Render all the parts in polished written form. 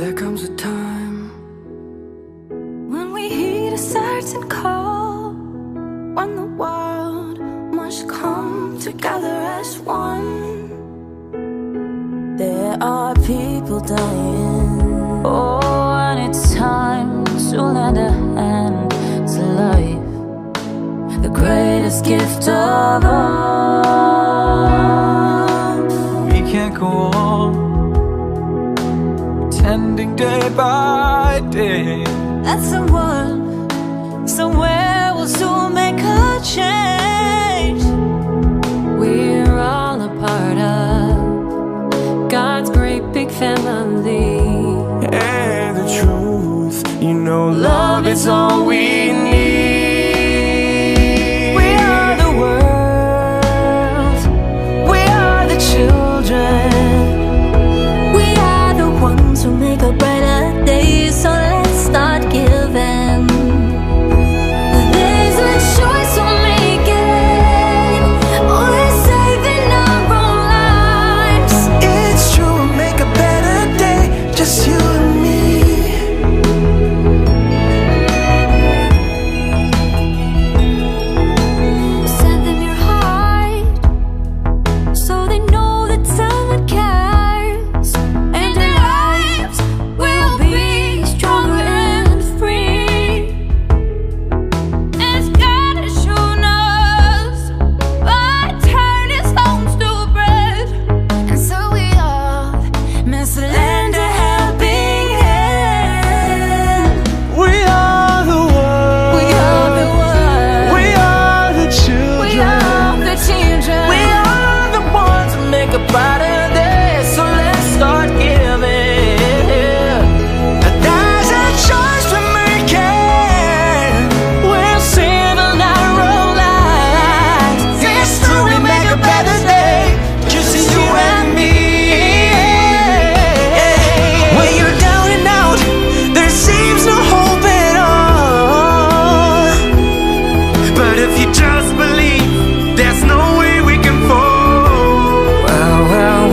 There comes a time when we heed a certain call, when the world must come together as one. There are people dying, oh, and it's time to lend a hand to life, the greatest gift of all. we can't go on pretending day by day that someone, somewhere will soon make a change. We're all a part of God's great big family. and the truth, you know, love is all we need. We are the world, we are the children, we are the ones who make a brighter day. So let's start giving. There's a choice we're making, we're saving our own lives. It's true, we'll make a better day, just you and me. Send them your heart, so they know that someone cares, and their lives will be stronger and free. As God has shown us, by turn His homes to bread, and so we all must lend a helping hand. We are the world, We are the world, we are the children, we are the children, we are the ones who make a brighter day. So let's start giving. There's a choice we're making, we're saving our own lives. It's true, we make a better day, just you and me. When you're down and out, there seems no hope at all. But if you just believe, there's no way we can fall. Well, well,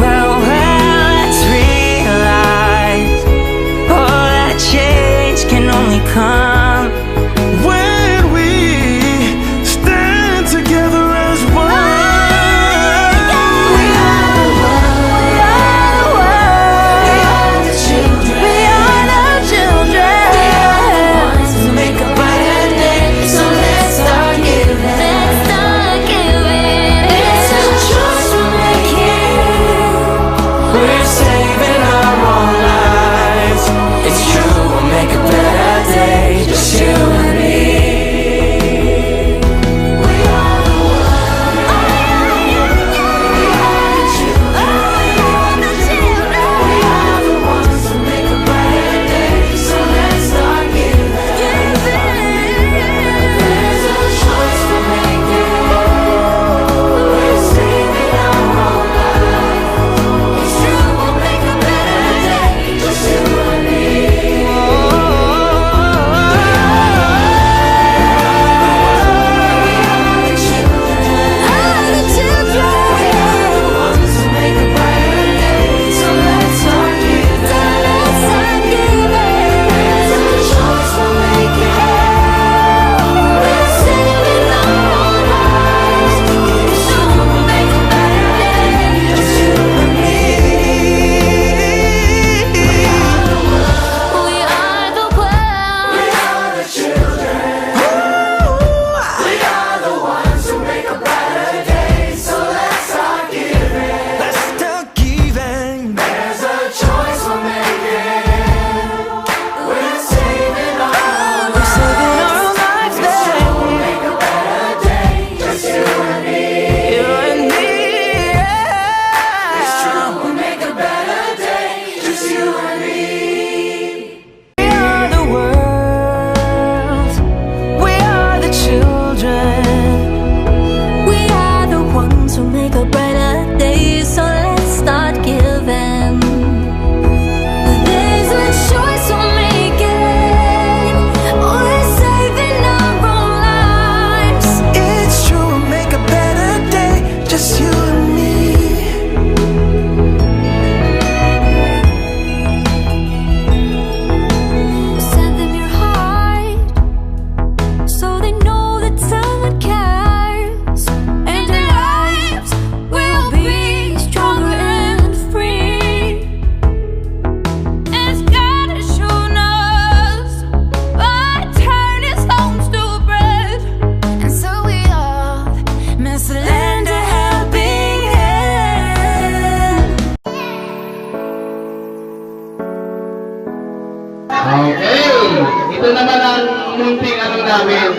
namin.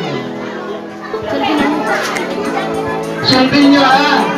Sundin nyo ha.